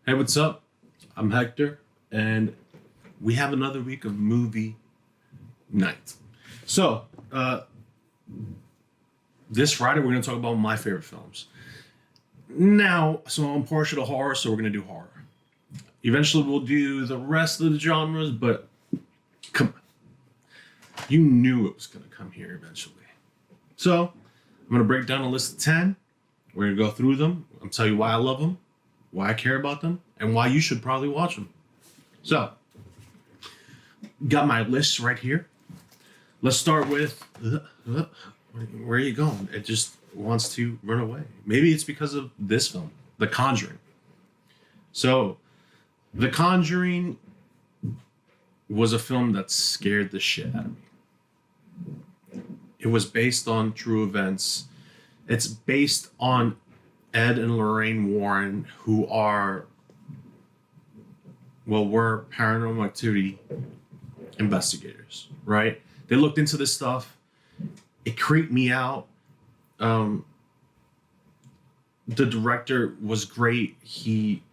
Hey, what's up? I'm Hector, and we have another week of movie night. So, this Friday, we're going to talk about my favorite films. Now, so I'm partial to horror, so we're going to do horror. Eventually, we'll do the rest of the genres, but come on. You knew it was going to come here eventually. So, I'm going to break down a list of 10. We're going to go through them. I'll tell you why I love them, why I care about them, and why you should probably watch them. So, got my list right here. Let's start with where are you going? It just wants to run away. Maybe it's because of this film, The Conjuring. So, The Conjuring was a film that scared the shit out of me. It was based on true events. It's based on Ed and Lorraine Warren, who were paranormal activity investigators, right? They looked into this stuff. It creeped me out. The director was great. He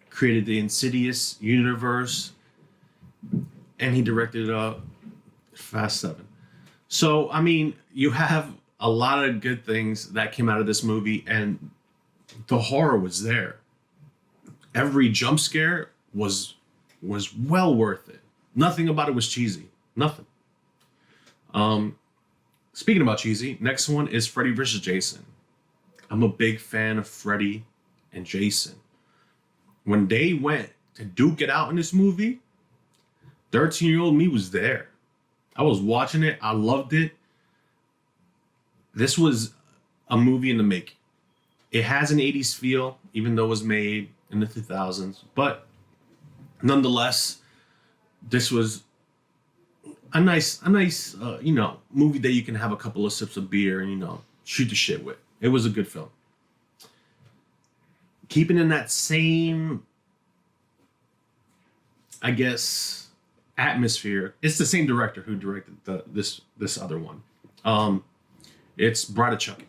created the Insidious universe, and he directed Fast 7. So, I mean, you have a lot of good things that came out of this movie, and the horror was there. Every jump scare was well worth it. Nothing about it was cheesy. Nothing. Speaking about cheesy, next one is Freddy vs. Jason. I'm a big fan of Freddy and Jason. When they went to duke it out in this movie, 13-year-old me was there. I was watching it. I loved it. This was a movie in the making. It has an 80s feel, even though it was made in the 2000s. But nonetheless, this was a nice, movie that you can have a couple of sips of beer and, shoot the shit with. It was a good film. Keeping in that same, I guess, atmosphere. It's the same director who directed this other one. It's Bride of Chucky.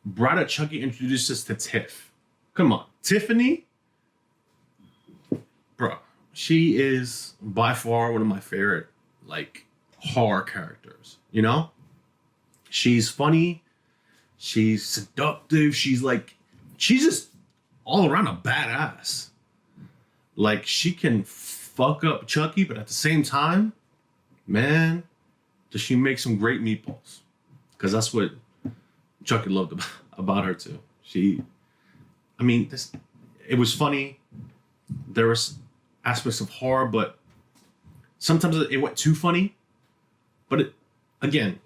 Bride of Chucky introduced us to Tiff. Come on. Tiffany? Bro, she is by far one of my favorite, horror characters. She's funny. She's seductive. She's just all around a badass. She can fuck up Chucky, but at the same time, man, does she make some great meatballs. Because that's what Chucky loved about her too. It was funny. There was aspects of horror, but sometimes it went too funny. But again,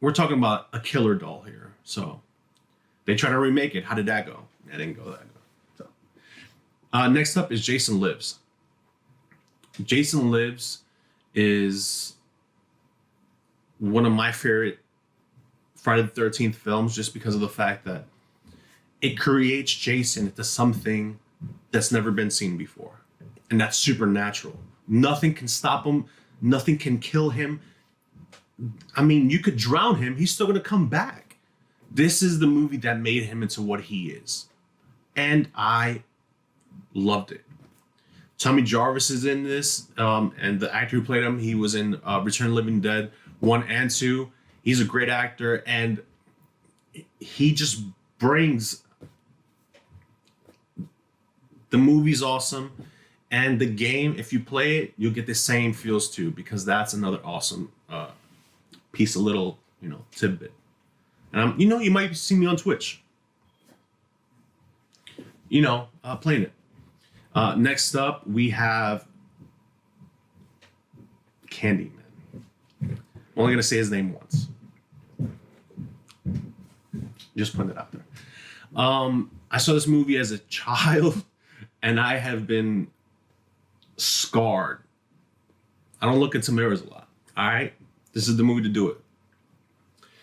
we're talking about a killer doll here. So they try to remake it. How did that go? That didn't go that good. So, next up is Jason Lives. Jason Lives is one of my favorite Friday the 13th films, just because of the fact that it creates Jason into something that's never been seen before. And that's supernatural. Nothing can stop him. Nothing can kill him. I mean, you could drown him. He's still going to come back. This is the movie that made him into what he is. And I loved it. Tommy Jarvis is in this. And the actor who played him, he was in Return of the Living Dead 1 and 2. He's a great actor, and he just brings the movie's awesome, and the game, if you play it, you'll get the same feels too, because that's another awesome piece of little, tidbit. And you might see me on Twitch, playing it. Next up, we have Candyman. I'm only gonna say his name once. Just putting it out there. I saw this movie as a child, and I have been scarred. I don't look into mirrors a lot. All right, this is the movie to do it.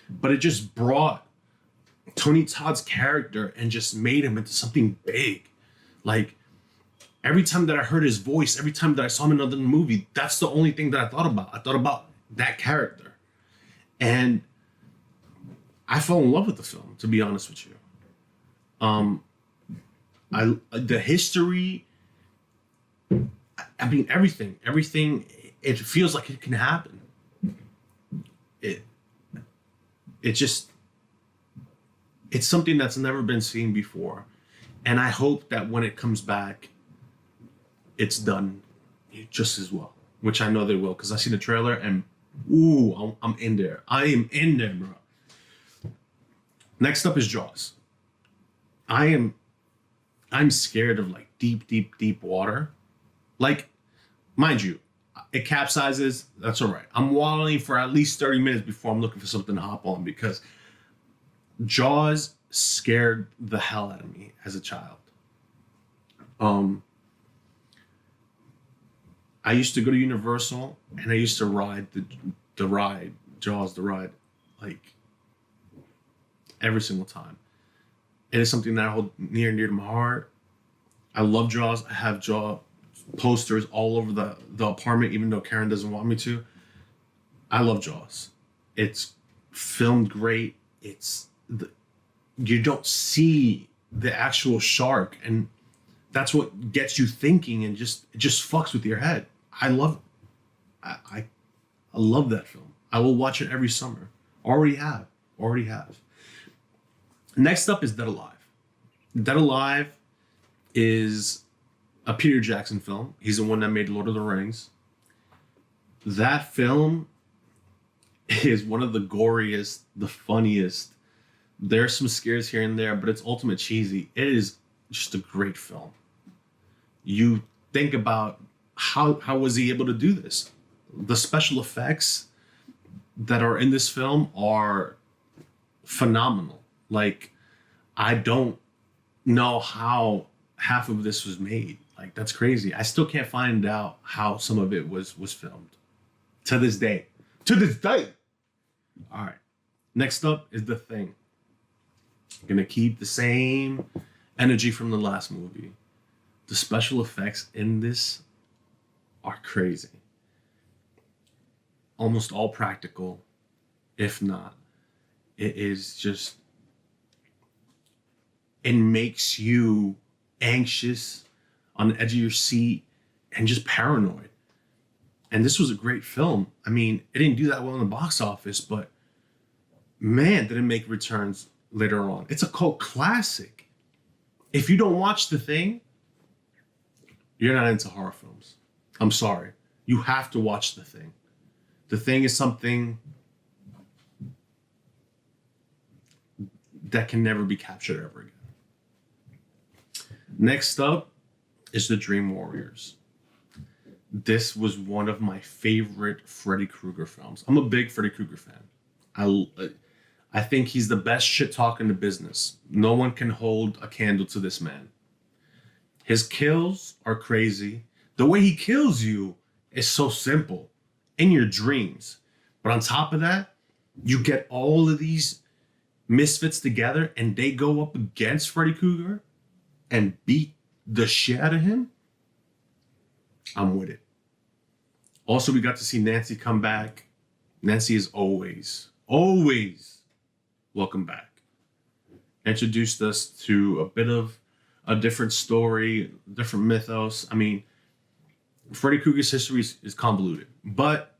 But it just brought Tony Todd's character and just made him into something big. Every time that I heard his voice, every time that I saw him in another movie, that's the only thing that I thought about. I thought about that character. And I fell in love with the film, to be honest with you. The history I mean, everything, it feels like it can happen. It, it just, it's something that's never been seen before. And I hope that when it comes back, it's done just as well, which I know they will, because I see the trailer and ooh, I'm in there. I am in there, bro. Next up is Jaws. I'm scared of like deep water. Like, mind you, it capsizes. That's all right. I'm wallowing for at least 30 minutes before I'm looking for something to hop on, because Jaws scared the hell out of me as a child. I used to go to Universal and I used to ride the ride, Jaws, the ride, like every single time. It is something that I hold near and dear to my heart. I love Jaws. I have Jaws posters all over the apartment, even though Karen doesn't want me to. I love Jaws. It's filmed great. You don't see the actual shark, and that's what gets you thinking, and it just fucks with your head. I love it. I love that film. I will watch it every summer. Already have. Next up is Dead Alive. Dead Alive is a Peter Jackson film. He's the one that made Lord of the Rings. That film is one of the goriest, the funniest. There's some scares here and there, but it's ultimate cheesy. It is just a great film. You think about how was he able to do this? The special effects that are in this film are phenomenal. Like, I don't know how half of this was made. Like, that's crazy. I still can't find out how some of it was filmed. To this day. All right. Next up is The Thing. I'm gonna keep the same energy from the last movie. The special effects in this are crazy. Almost all practical, if not. It is just, it makes you anxious, on the edge of your seat, and just paranoid. And this was a great film. I mean, it didn't do that well in the box office, but man, did it make returns later on. It's a cult classic. If you don't watch The Thing, you're not into horror films. I'm sorry. You have to watch The Thing. The Thing is something that can never be captured ever again. Next up is The Dream Warriors. This was one of my favorite Freddy Krueger films. I'm a big Freddy Krueger fan. I think he's the best shit talk in the business. No one can hold a candle to this man. His kills are crazy. The way he kills you is so simple in your dreams. But on top of that, you get all of these misfits together and they go up against Freddy Krueger and beat the shit out of him. I'm with it. Also, we got to see Nancy come back. Nancy is always welcome back. Introduced us to a bit of a different story, different mythos. I mean, Freddy Krueger's history is convoluted, but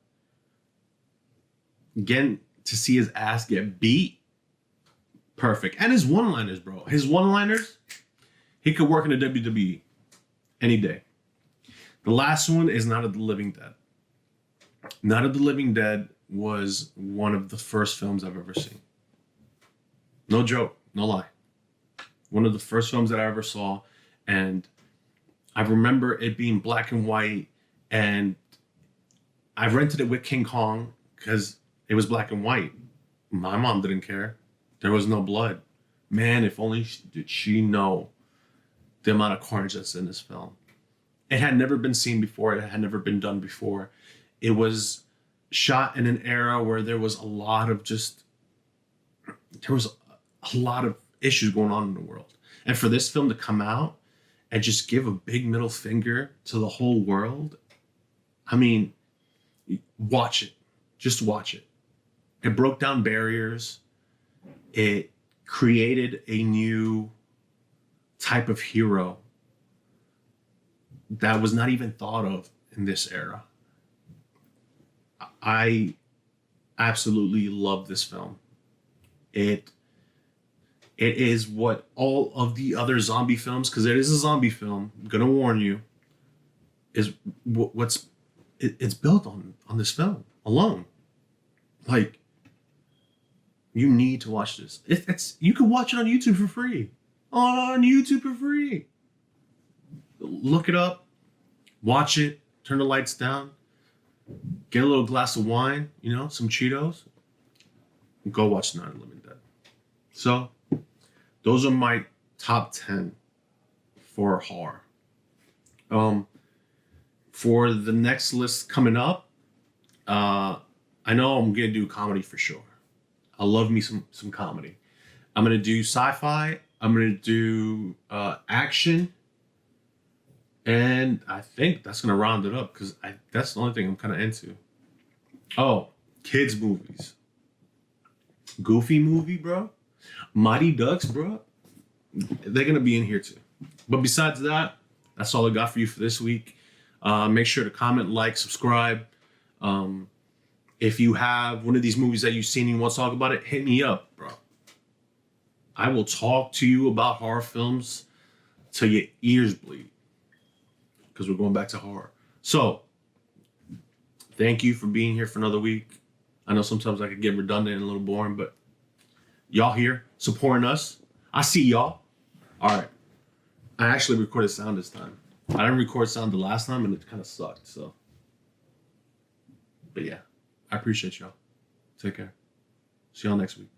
again, to see his ass get beat, perfect. And his one-liners, bro. His one-liners, he could work in the WWE any day. The last one is Night of the Living Dead. Night of the Living Dead was one of the first films I've ever seen. No joke, no lie. One of the first films that I ever saw, and I remember it being black and white, and I rented it with King Kong because it was black and white. My mom didn't care. There was no blood. Man, if only did she know the amount of carnage that's in this film. It had never been seen before. It had never been done before. It was shot in an era where there was a lot of issues going on in the world. And for this film to come out and just give a big middle finger to the whole world, I mean, watch it. Just watch it. It broke down barriers. It created a new type of hero that was not even thought of in this era. I absolutely love this film. It it is what all of the other zombie films, because it is a zombie film, I'm gonna warn you, is what's it's built on this film alone. Like, you need to watch this. It's you can watch it on YouTube for free. On YouTube for free. Look it up, watch it, turn the lights down, get a little glass of wine, some Cheetos, and go watch Night of the Living Dead. So, those are my top 10 for horror. For the next list coming up, I know I'm gonna do comedy for sure. I love me some comedy. I'm gonna do sci-fi. I'm gonna do action, and I think that's gonna round it up because that's the only thing I'm kind of into. Oh, kids movies, Goofy movie, bro. Mighty Ducks, bro. They're gonna be in here too. But besides that, that's all I got for you for this week. Make sure to comment, like, subscribe. If you have one of these movies that you've seen and you want to talk about it, hit me up, bro. I will talk to you about horror films till your ears bleed, because we're going back to horror. So, thank you for being here for another week. I know sometimes I could get redundant and a little boring, but y'all here supporting us. I see y'all. All right. I actually recorded sound this time. I didn't record sound the last time, and it kind of sucked. So, but yeah, I appreciate y'all. Take care. See y'all next week.